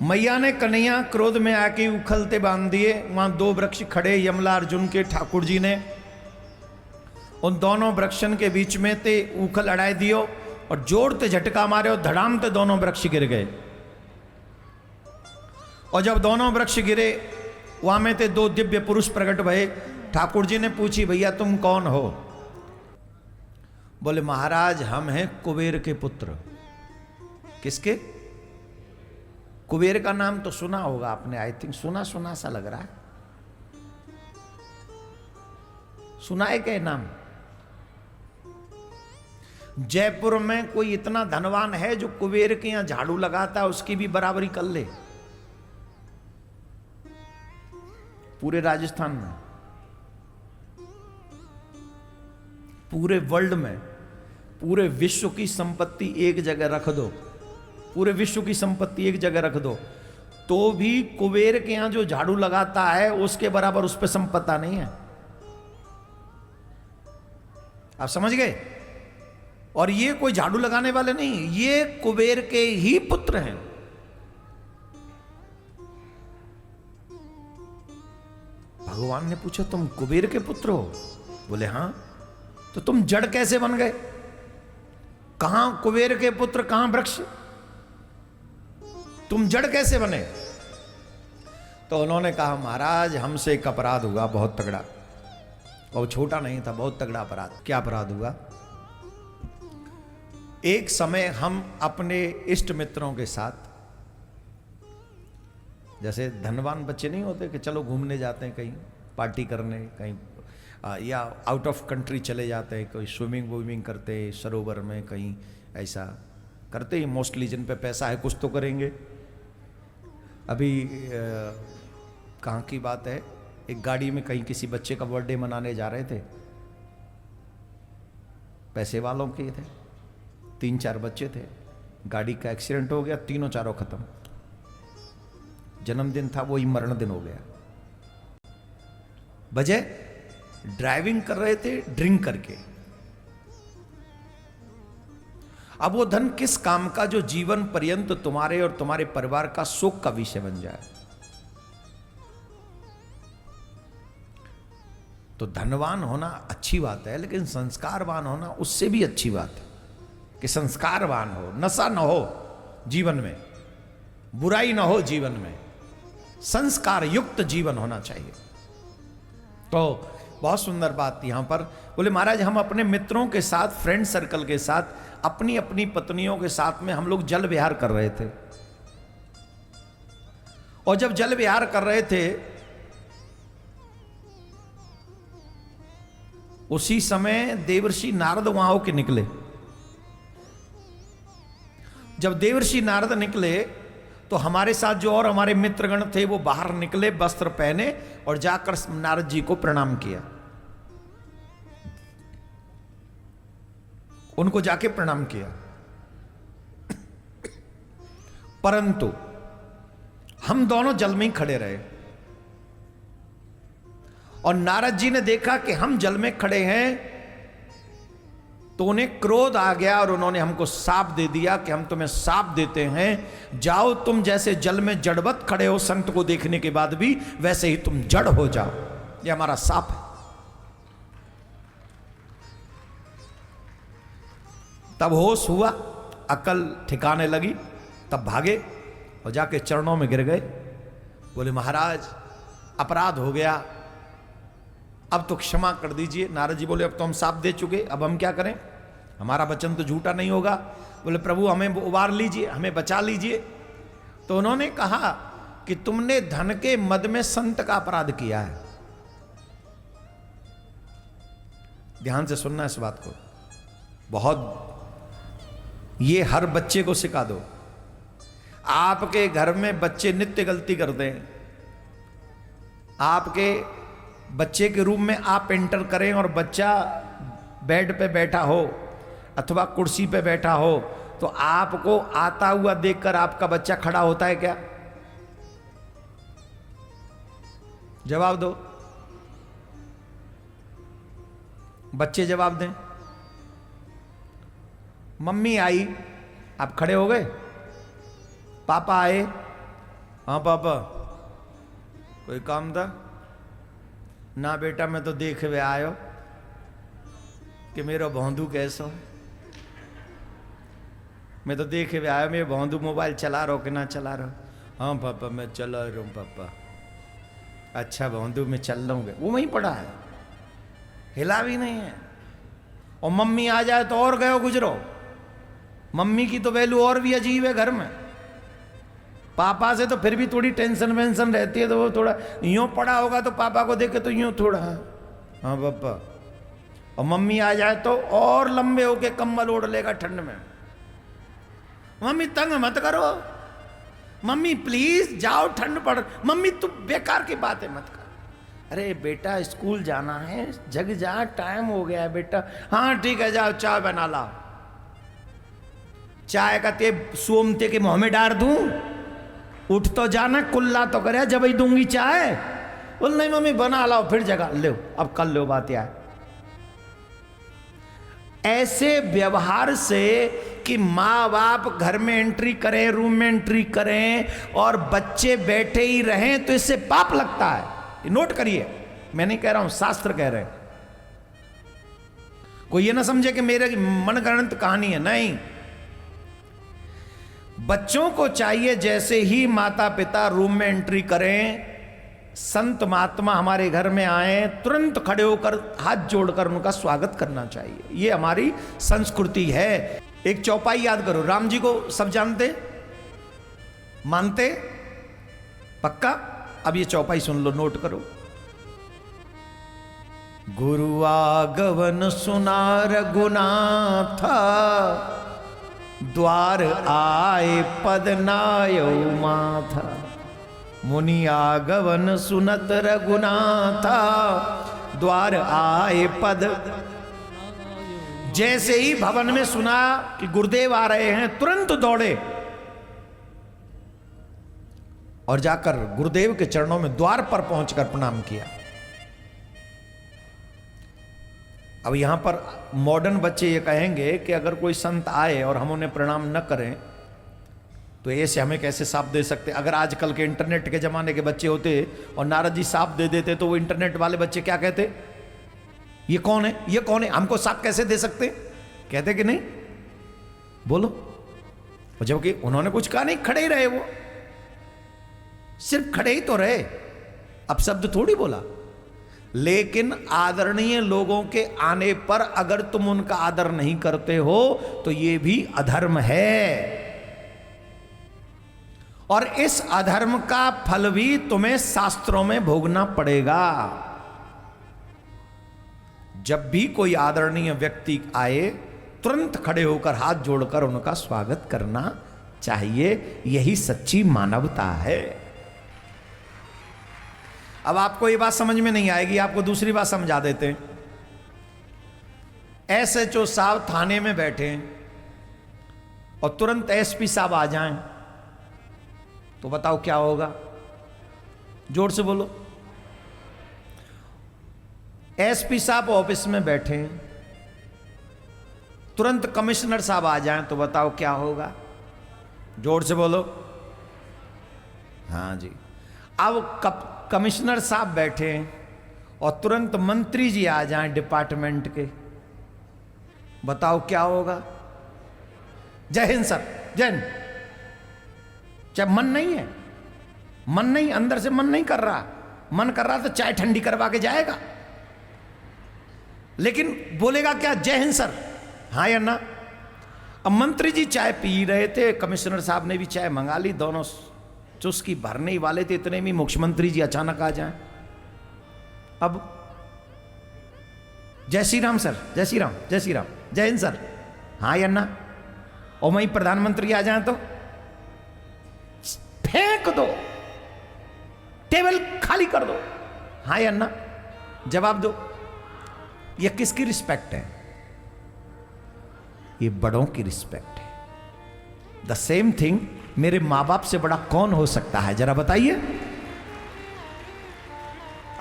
मैया ने कन्हैया क्रोध में आके उखलते बांध दिए। वहां दो वृक्ष खड़े, यमला अर्जुन के, ठाकुर जी ने उन दोनों वृक्षन के बीच में ते उखल अड़ाई दियो और जोड़ते झटका मारे और धड़ामते दोनों वृक्ष गिर गए। और जब दोनों वृक्ष गिरे वहां में ते दो दिव्य पुरुष प्रकट भये। ठाकुर जी ने पूछी, भैया तुम कौन हो? बोले महाराज हम हैं कुबेर के पुत्र। किसके? कुबेर का नाम तो सुना होगा आपने, आई थिंक सुना सुना सा लग रहा है। सुना है क्या नाम? जयपुर में कोई इतना धनवान है जो कुबेर के यहां झाड़ू लगाता है, उसकी भी बराबरी कर ले? पूरे राजस्थान में, पूरे वर्ल्ड में, पूरे विश्व की संपत्ति एक जगह रख दो, पूरे विश्व की संपत्ति एक जगह रख दो, तो भी कुबेर के यहां जो झाड़ू लगाता है उसके बराबर उस पर संपत्ति नहीं है। आप समझ गए? और ये कोई झाड़ू लगाने वाले नहीं, ये कुबेर के ही पुत्र हैं। भगवान ने पूछा तुम कुबेर के पुत्र हो? बोले हां। तो तुम जड़ कैसे बन गए? कहां कुबेर के पुत्र, कहां वृक्ष? तुम जड़ कैसे बने? तो उन्होंने कहा महाराज हमसे एक अपराध हुआ बहुत तगड़ा। और छोटा नहीं था, बहुत तगड़ा अपराध। क्या अपराध हुआ? एक समय हम अपने इष्ट मित्रों के साथ, जैसे धनवान बच्चे नहीं होते कि चलो घूमने जाते हैं कहीं पार्टी करने, कहीं या आउट ऑफ कंट्री चले जाते हैं, कोई स्विमिंग वुमिंग करते हैं सरोवर में, कहीं ऐसा करते ही मोस्टली। जिन पे पैसा है कुछ तो करेंगे। अभी कहाँ की बात है, एक गाड़ी में कहीं किसी बच्चे का बर्थडे मनाने जा रहे थे, पैसे वालों के थे, 3-4 बच्चे थे, गाड़ी का एक्सीडेंट हो गया, तीनों चारों खत्म। जन्मदिन था, वही मरण दिन हो गया। वजह ड्राइविंग कर रहे थे ड्रिंक करके। अब वो धन किस काम का जो जीवन पर्यंत तुम्हारे और तुम्हारे परिवार का शोक का विषय बन जाए। तो धनवान होना अच्छी बात है, लेकिन संस्कारवान होना उससे भी अच्छी बात है कि संस्कारवान हो, नशा न हो जीवन में, बुराई न हो जीवन में, संस्कार युक्त जीवन होना चाहिए। तो बहुत सुंदर बात यहां पर बोले महाराज हम अपने मित्रों के साथ, फ्रेंड सर्कल के साथ, अपनी अपनी पत्नियों के साथ में हम लोग जल विहार कर रहे थे। और जब जल विहार कर रहे थे उसी समय देवर्षि नारद वहां होके निकले। जब देवर्षि नारद निकले तो हमारे साथ जो और हमारे मित्रगण थे वो बाहर निकले, वस्त्र पहने और जाकर नारद जी को प्रणाम किया। उनको जाके प्रणाम किया। परंतु हम दोनों जल में ही खड़े रहे और नारद जी ने देखा कि हम जल में खड़े हैं तो उन्हें क्रोध आ गया और उन्होंने हमको साप दे दिया कि हम तुम्हें साप देते हैं, जाओ तुम जैसे जल में जड़वत खड़े हो संत को देखने के बाद भी, वैसे ही तुम जड़ हो जाओ। ये हमारा साप है। तब होश हुआ, अकल ठिकाने लगी, तब भागे और जाके चरणों में गिर गए। बोले महाराज अपराध हो गया, अब तो क्षमा कर दीजिए। नारद जी बोले अब तो हम साप दे चुके, अब हम क्या करें, हमारा वचन तो झूठा नहीं होगा। बोले प्रभु हमें उबार लीजिए, हमें बचा लीजिए। तो उन्होंने कहा कि तुमने धन के मद में संत का अपराध किया है। ध्यान से सुनना इस बात को, बहुत, ये हर बच्चे को सिखा दो। आपके घर में बच्चे नित्य गलती करते हैं। आपके बच्चे के रूम में आप एंटर करें और बच्चा बेड पे बैठा हो अथवा कुर्सी पे बैठा हो तो आपको आता हुआ देखकर आपका बच्चा खड़ा होता है क्या? जवाब दो, बच्चे जवाब दें। मम्मी आई, आप खड़े हो गए, पापा आए, हाँ पापा कोई काम था? ना बेटा मैं तो देख वे आयो कि मेरा भौंदू कैसो है। मैं तो देखे वे आयो मेरे भौंदू मोबाइल चला रहो कि ना चला रहो। हाँ पापा मैं चला रहा हूँ पापा। अच्छा भौंदू मैं चल रहा हूँ। वो वहीं पड़ा है, हिला भी नहीं है। और मम्मी आ जाए तो और गयो गुजरो। मम्मी की तो वैल्यू और भी अजीब है घर में। पापा से तो फिर भी थोड़ी टेंशन वेंशन रहती है, तो वो थोड़ा यूं पड़ा होगा तो पापा को देखे तो यूं थोड़ा हाँ पापा। और मम्मी आ जाए तो और लंबे होके कंबल ओढ़ लेगा ठंड में। मम्मी तंग मत करो, मम्मी प्लीज जाओ ठंड पड़। मम्मी तू बेकार की बातें मत कर। अरे बेटा स्कूल जाना है, जग जा, टाइम हो गया है बेटा। हाँ ठीक है जाओ चाय बना लाओ। चाय का ते सोमते के मुंह में डाल दूं? उठ तो जाना, कुल्ला तो करे जब ही दूंगी चाय। बोल नहीं मम्मी बना लाओ, फिर जगह लो, अब कर लो बात यार। ऐसे व्यवहार से कि माँ बाप घर में एंट्री करें, रूम में एंट्री करें और बच्चे बैठे ही रहें तो इससे पाप लगता है। नोट करिए, मैं नहीं कह रहा हूं, शास्त्र कह रहे हैं। कोई ये ना समझे कि मेरे मनगढ़ंत कहानी है, नहीं। बच्चों को चाहिए जैसे ही माता पिता रूम में एंट्री करें, संत महात्मा हमारे घर में आए, तुरंत खड़े होकर हाथ जोड़कर उनका स्वागत करना चाहिए। ये हमारी संस्कृति है। एक चौपाई याद करो, राम जी को सब जानते मानते पक्का? अब ये चौपाई सुन लो, नोट करो। गुरु आगवन सुना रघुनाथ, द्वार आए पद नायो माथा। मुनि आगवन सुनत रघुनाथा, द्वार आए पद। जैसे ही भवन में सुना कि गुरुदेव आ रहे हैं, तुरंत दौड़े और जाकर गुरुदेव के चरणों में द्वार पर पहुंचकर प्रणाम किया। अब यहां पर मॉडर्न बच्चे ये कहेंगे कि अगर कोई संत आए और हम उन्हें प्रणाम न करें तो ऐसे हमें कैसे साप दे सकते? अगर आजकल के इंटरनेट के जमाने के बच्चे होते और नारद जी साप दे देते तो वो इंटरनेट वाले बच्चे क्या कहते? ये कौन है, ये कौन है, हमको साप कैसे दे सकते? कहते कि नहीं? बोलो। और जबकि उन्होंने कुछ कहा नहीं, खड़े ही रहे, वो सिर्फ खड़े ही तो रहे, अब शब्द थोड़ी बोला। लेकिन आदरणीय लोगों के आने पर अगर तुम उनका आदर नहीं करते हो तो यह भी अधर्म है, और इस अधर्म का फल भी तुम्हें शास्त्रों में भोगना पड़ेगा। जब भी कोई आदरणीय व्यक्ति आए, तुरंत खड़े होकर हाथ जोड़कर उनका स्वागत करना चाहिए। यही सच्ची मानवता है। अब आपको ये बात समझ में नहीं आएगी, आपको दूसरी बात समझा देते हैं। SHO साहब थाने में बैठे और तुरंत SP साहब आ जाएं तो बताओ क्या होगा? जोर से बोलो। SP साहब ऑफिस में बैठे, तुरंत कमिश्नर साहब आ जाएं तो बताओ क्या होगा? जोर से बोलो। हाँ जी। अब कमिश्नर साहब बैठे और तुरंत मंत्री जी आ जाएं डिपार्टमेंट के, बताओ क्या होगा? जय हिंद सर, जय हिंद। चाहे मन नहीं है, मन नहीं, अंदर से मन नहीं कर रहा, मन कर रहा तो चाय ठंडी करवा के जाएगा, लेकिन बोलेगा क्या? जय हिंद सर, हाँ या ना? अब मंत्री जी चाय पी रहे थे, कमिश्नर साहब ने भी चाय मंगा ली, दोनों चुस्की भरने ही वाले थे, इतने में मुख्यमंत्री जी अचानक आ जाएं। अब जय श्री राम सर, जय श्री राम, जय श्री राम, जय हिंद सर, हाँ या ना? और वहीं प्रधानमंत्री आ जाएं तो फेंक दो, टेबल खाली कर दो, हाँ या ना? जवाब दो। ये किसकी रिस्पेक्ट है? ये बड़ों की रिस्पेक्ट है। द सेम थिंग मेरे मां बाप से बड़ा कौन हो सकता है? जरा बताइए।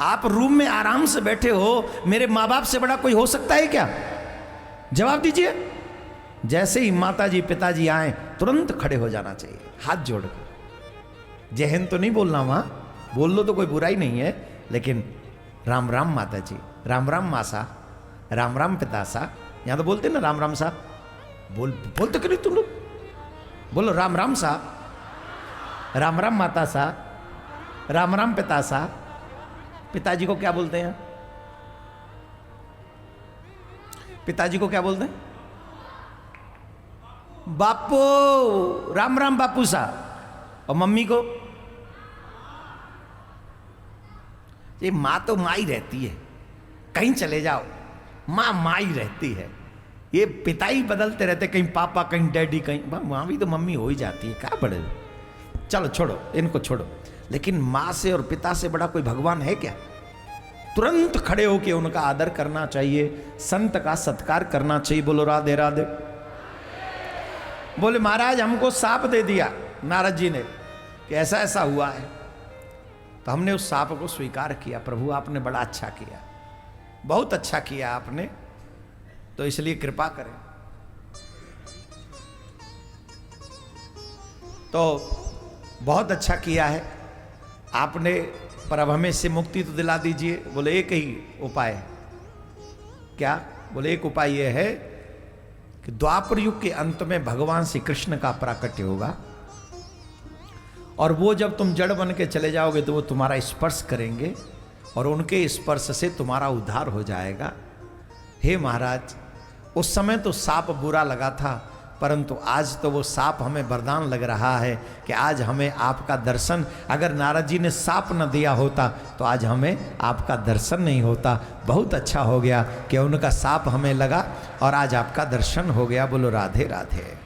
आप रूम में आराम से बैठे हो, मेरे मां बाप से बड़ा कोई हो सकता है क्या? जवाब दीजिए। जैसे ही माता जी पिताजी आए, तुरंत खड़े हो जाना चाहिए हाथ जोड़कर। जय हिंद तो नहीं बोलना वहाँ, बोल लो तो कोई बुराई नहीं है, लेकिन राम राम माता जी, राम राम मासा, राम राम पितासा, यहाँ तो बोलते ना राम राम सा, बोलते क्यों नहीं तुम लोग? बोलो राम राम सा, राम राम माता सा, राम राम पिता सा। पिताजी को क्या बोलते हैं? पिताजी को क्या बोलते हैं? बापू, राम राम बापू सा। और मम्मी को? ये माँ तो माँ ही रहती है, कहीं चले जाओ माँ माँ ही रहती है। ये पिता ही बदलते रहते, कहीं पापा, कहीं डैडी, कहीं वहाँ भी तो मम्मी हो ही जाती है। क्या बड़े, चलो छोड़ो इनको, छोड़ो। लेकिन माँ से और पिता से बड़ा कोई भगवान है क्या? तुरंत खड़े होकर उनका आदर करना चाहिए, संत का सत्कार करना चाहिए। बोलो राधे राधे। बोले महाराज हमको साप दे दिया नारद जी ने कि ऐसा ऐसा हुआ है, तो हमने उस साप को स्वीकार किया। प्रभु आपने बड़ा अच्छा किया, बहुत अच्छा किया आपने, तो इसलिए कृपा करें। तो बहुत अच्छा किया है आपने, पर अब हमें इससे मुक्ति तो दिला दीजिए। बोले एक ही उपाय। क्या? बोले एक उपाय यह है कि द्वापर युग के अंत में भगवान श्री कृष्ण का प्राकट्य होगा, और वो जब तुम जड़ बन के चले जाओगे तो वो तुम्हारा स्पर्श करेंगे और उनके स्पर्श से तुम्हारा उद्धार हो जाएगा। हे महाराज, उस समय तो साप बुरा लगा था, परंतु आज तो वो साप हमें वरदान लग रहा है कि आज हमें आपका दर्शन, अगर नारद जी ने साप न दिया होता तो आज हमें आपका दर्शन नहीं होता। बहुत अच्छा हो गया कि उनका साप हमें लगा और आज आपका दर्शन हो गया। बोलो राधे राधे।